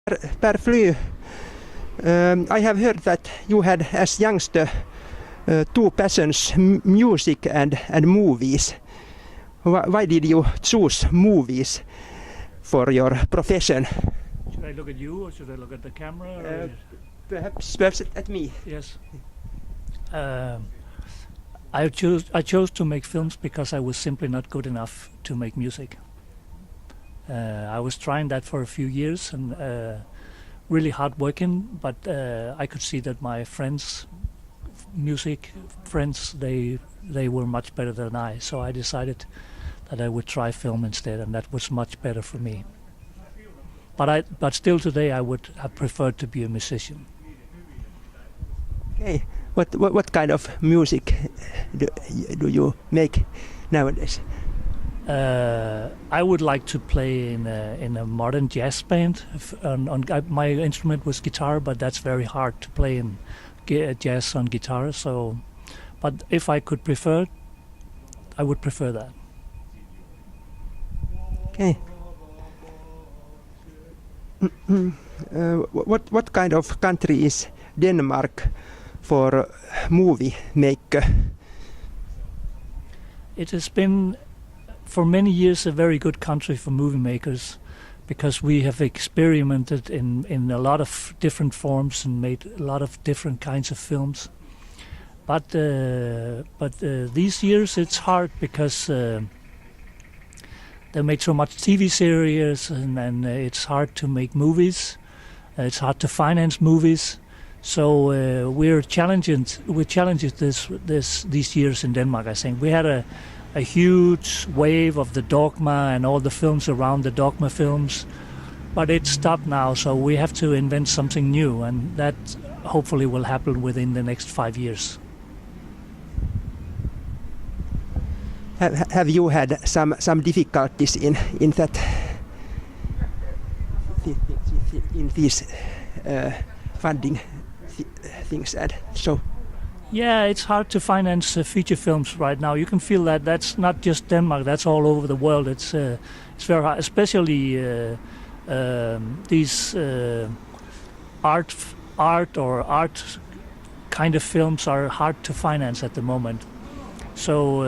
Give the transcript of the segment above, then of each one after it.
Per Flyn, I have heard that you had as youngster two passions, music and movies. Why did you choose movies for your profession? Should I look at you or should I look at the camera? Perhaps at me. Yes. I chose to make films because I was simply not good enough to make music. I was trying that for a few years and really hard working, but I could see that my music friends, they were much better than I. So I decided that I would try film instead, and that was much better for me. But still today I would have preferred to be a musician. Okay, what kind of music do you make nowadays? I would like to play in a modern jazz band. My instrument was guitar, but that's very hard to play in jazz on guitar. So, but if I could prefer, I would prefer that. Okay. What kind of country is Denmark for movie maker? It has been for many years a very good country for movie makers, because we have experimented in a lot of different forms and made a lot of different kinds of films. But these years it's hard because they made so much TV series and it's hard to make movies. It's hard to finance movies. So we're challenged these years in Denmark. I think we had a huge wave of the Dogma and all the films around the Dogma films, but it's stopped now. So we have to invent something new, and that hopefully will happen within the next 5 years. Have you had some difficulties in that in these funding things and so? Yeah, it's hard to finance feature films right now. You can feel that. That's not just Denmark. That's all over the world. It's very hard, especially these art kind of films are hard to finance at the moment. So,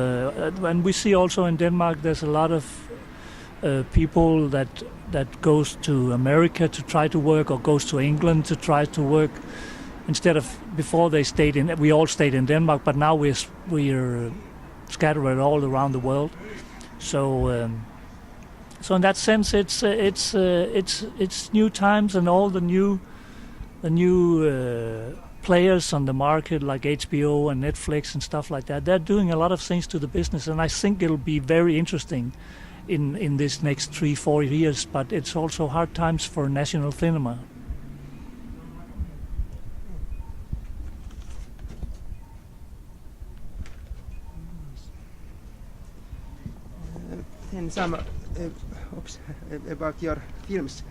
and we see also in Denmark, there's a lot of people that goes to America to try to work, or goes to England to try to work. Instead of before we all stayed in Denmark, but now we're scattered all around the world. So in that sense, it's new times, and all the new players on the market like HBO and Netflix and stuff like that. They're doing a lot of things to the business, and I think it'll be very interesting in this next 3-4 years. But it's also hard times for national cinema. Then some about your films.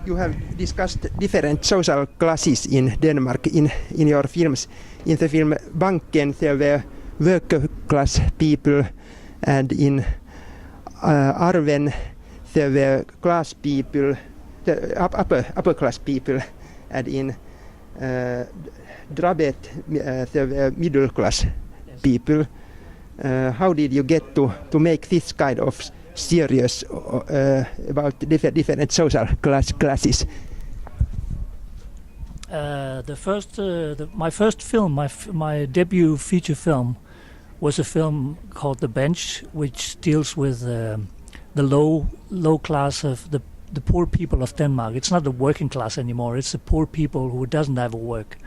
You have discussed different social classes in Denmark in your films. In the film Banken there were worker class people, and in Arven there were class people, upper class people, and in Drabet there were middle class people. How did you get to make this kind of series about different social classes? My first film, my debut feature film, was a film called The Bench, which deals with the low class of the poor people of Denmark. It's not the working class anymore. It's the poor people who doesn't have a work.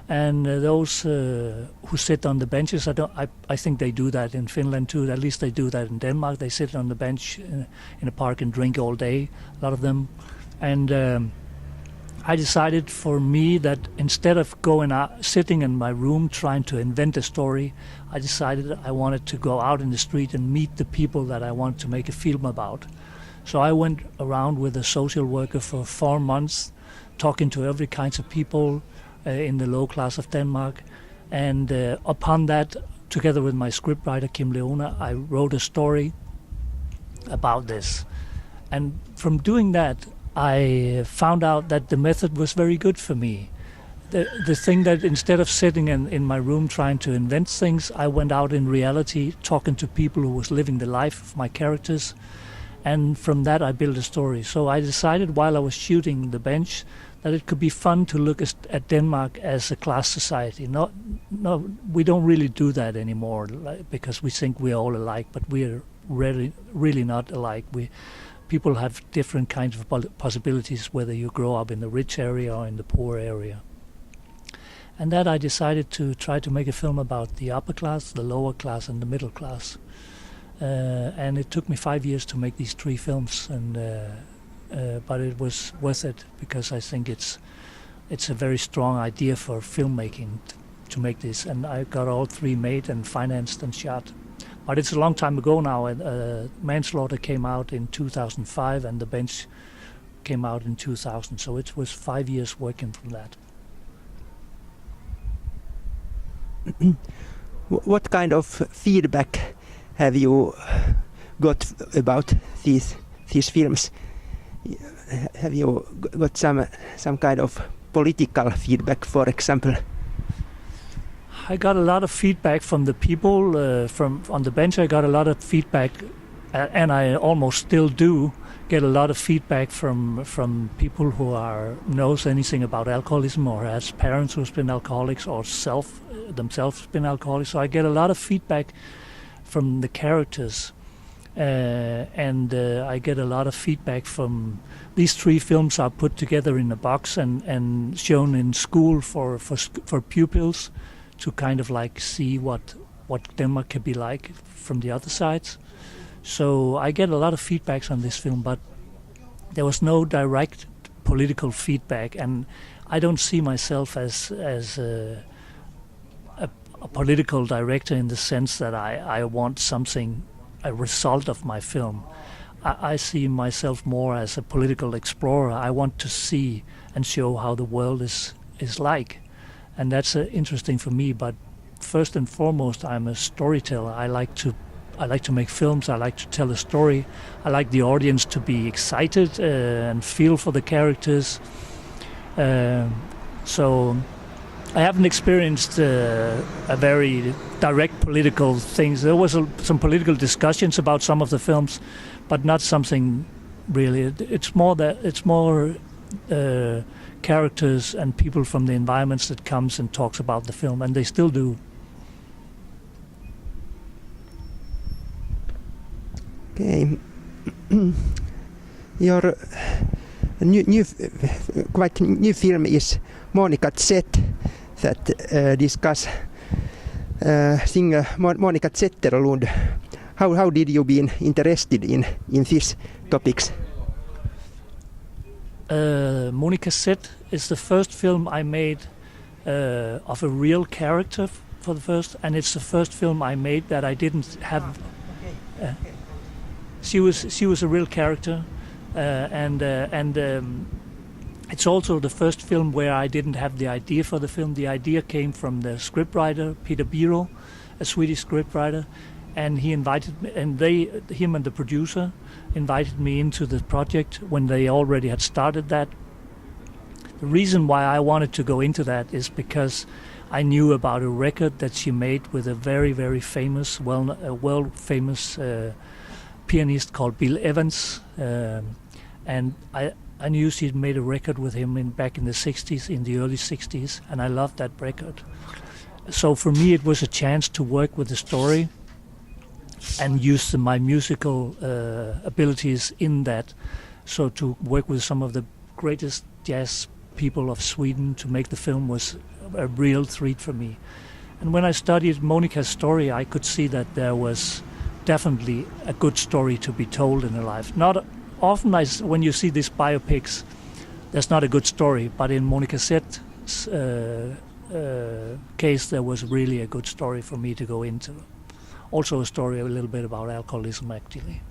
And those who sit on the benches, I think they do that in Finland too. At least they do that in Denmark. They sit on the bench in a park and drink all day, a lot of them. And I decided for me that instead of going out, sitting in my room trying to invent a story, I decided I wanted to go out in the street and meet the people that I wanted to make a film about. So I went around with a social worker for 4 months, talking to every kinds of people in the low class of Denmark, and upon that, together with my scriptwriter Kim Leona, I wrote a story about this. And from doing that, I found out that the method was very good for me. The thing that instead of sitting in my room trying to invent things, I went out in reality talking to people who was living the life of my characters, and from that I built a story. So I decided while I was shooting The Bench that it could be fun to look at Denmark as a class society. No, we don't really do that anymore because we think we're all alike, but we're really not alike. People have different kinds of possibilities, whether you grow up in the rich area or in the poor area. And that I decided to try to make a film about the upper class, the lower class, and the middle class. And it took me 5 years to make these 3 films, but it was worth it because I think it's a very strong idea for filmmaking to make this. And I got all 3 made and financed and shot. But it's a long time ago now. Manslaughter came out in 2005 and The Bench came out in 2000. So it was 5 years working from that. What kind of feedback have you got about these films? Have you got some kind of political feedback, for example? I got a lot of feedback from the people on The Bench. I got a lot of feedback, and I almost still do get a lot of feedback from people who knows anything about alcoholism or has parents who's been alcoholics or themselves been alcoholics. So I get a lot of feedback from the characters, and I get a lot of feedback from these 3 films are put together in a box and shown in school for pupils to kind of like see what Denmark can be like from the other sides. So I get a lot of feedbacks on this film, but there was no direct political feedback, and I don't see myself as a political director in the sense that I want something, a result of my film. I see myself more as a political explorer. I want to see and show how the world is like, and that's interesting for me. But first and foremost, I'm a storyteller. I like to make films. I like to tell a story. I like the audience to be excited and feel for the characters. So I haven't experienced a very direct political things. There was some political discussions about some of the films, but not something really. It's more characters and people from the environments that comes and talks about the film, and they still do. Okay. Your quite new film is Monica Z, that discuss singer Monica Zetterlund. How did you be interested in these topics? Monica Z is the first film I made of a real character for the first, and it's the first film I made that I didn't have. She was a real character, and it's also the first film where I didn't have the idea for the film. The idea came from the scriptwriter Peter Biro, a Swedish scriptwriter, and he invited me, and him and the producer invited me into the project when they already had started that. The reason why I wanted to go into that is because I knew about a record that she made with a very, very famous, world famous pianist called Bill Evans, and I knew she'd made a record with him back in the 60s, in the early 60s, and I loved that record. So for me it was a chance to work with the story and use my musical abilities in that. So to work with some of the greatest jazz people of Sweden to make the film was a real treat for me. And when I studied Monica's story, I could see that there was definitely a good story to be told in her life. Not often, when you see these biopics, there's not a good story, but in Monica Z's case, there was really a good story for me to go into. Also a story a little bit about alcoholism, actually.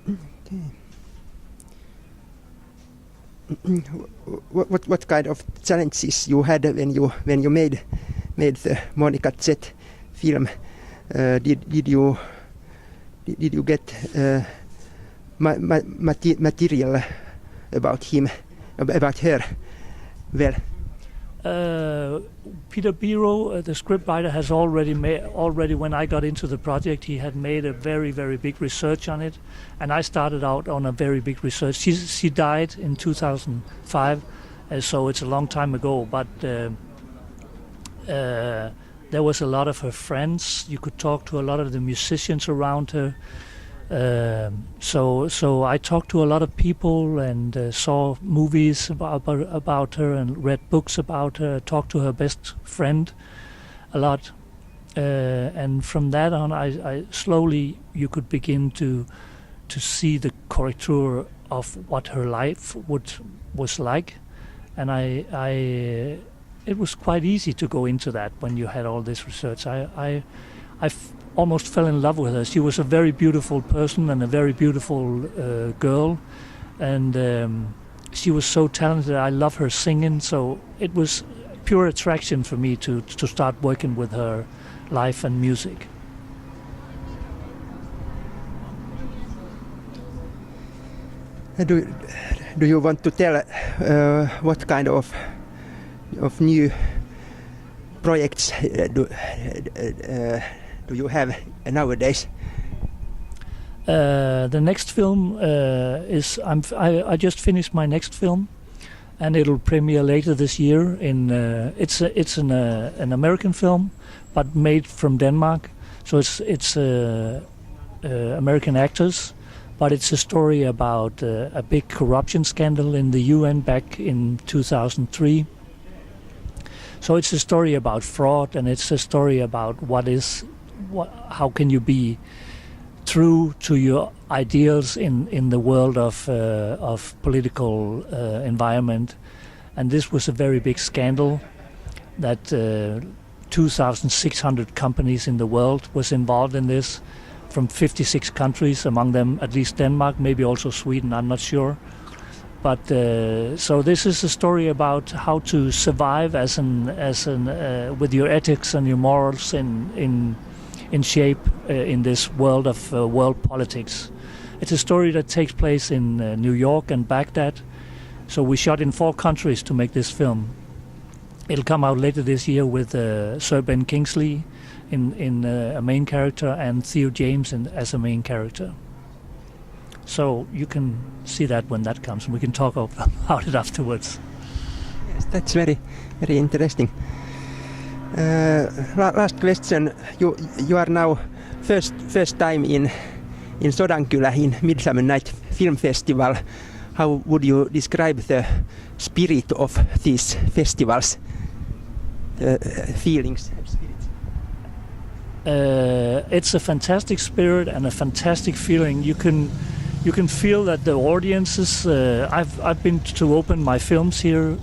Okay. What kind of challenges you had when you made the Monica Z film? Did you did you get material about him, about her? Well, Peter Biro, the scriptwriter, has already when I got into the project, he had made a very, very big research on it, and I started out on a very big research. She died in 2005, so it's a long time ago, but there was a lot of her friends. You could talk to a lot of the musicians around her. So I talked to a lot of people and saw movies about her and read books about her. Talked to her best friend a lot, and from that on, I slowly you could begin to see the correcture of what her life was like, and it was quite easy to go into that when you had all this research. I almost fell in love with her. She was a very beautiful person and a very beautiful girl, and she was so talented. I love her singing, so it was pure attraction for me to start working with her life and music. Do you want to tell what kind of new projects do you have nowadays? The next film is I just finished my next film, and it'll premiere later this year. It's an American film, but made from Denmark. So it's American actors, but it's a story about a big corruption scandal in the UN back in 2003. So it's a story about fraud, and it's a story about how can you be true to your ideals in the world of political environment. And this was a very big scandal that 2,600 companies in the world was involved in this, from 56 countries, among them at least Denmark, maybe also Sweden, I'm not sure. But so this is a story about how to survive with your ethics and your morals in shape in this world of world politics. It's a story that takes place in New York and Baghdad. So we shot in 4 countries to make this film. It'll come out later this year with Sir Ben Kingsley in a main character and Theo James as a main character. So you can see that when that comes, and we can talk about it afterwards. Yes, that's very, very interesting. Last question. You are now first time in Sodankylä in Midsummer Night Film Festival. How would you describe the spirit of these festivals? The feelings and spirits? It's a fantastic spirit and a fantastic feeling. You can feel that the audiences. I've been to open my films here,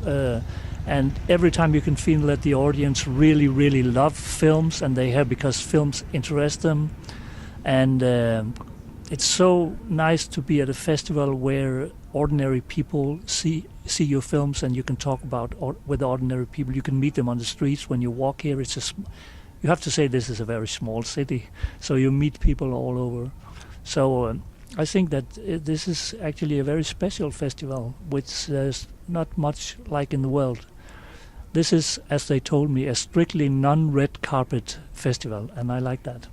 and every time you can feel that the audience really, really love films, and they have because films interest them, and it's so nice to be at a festival where ordinary people see your films, and you can talk with ordinary people. You can meet them on the streets when you walk here. You have to say this is a very small city, so you meet people all over. So I think that this is actually a very special festival, which there's not much like in the world. This is, as they told me, a strictly non-red carpet festival, and I like that.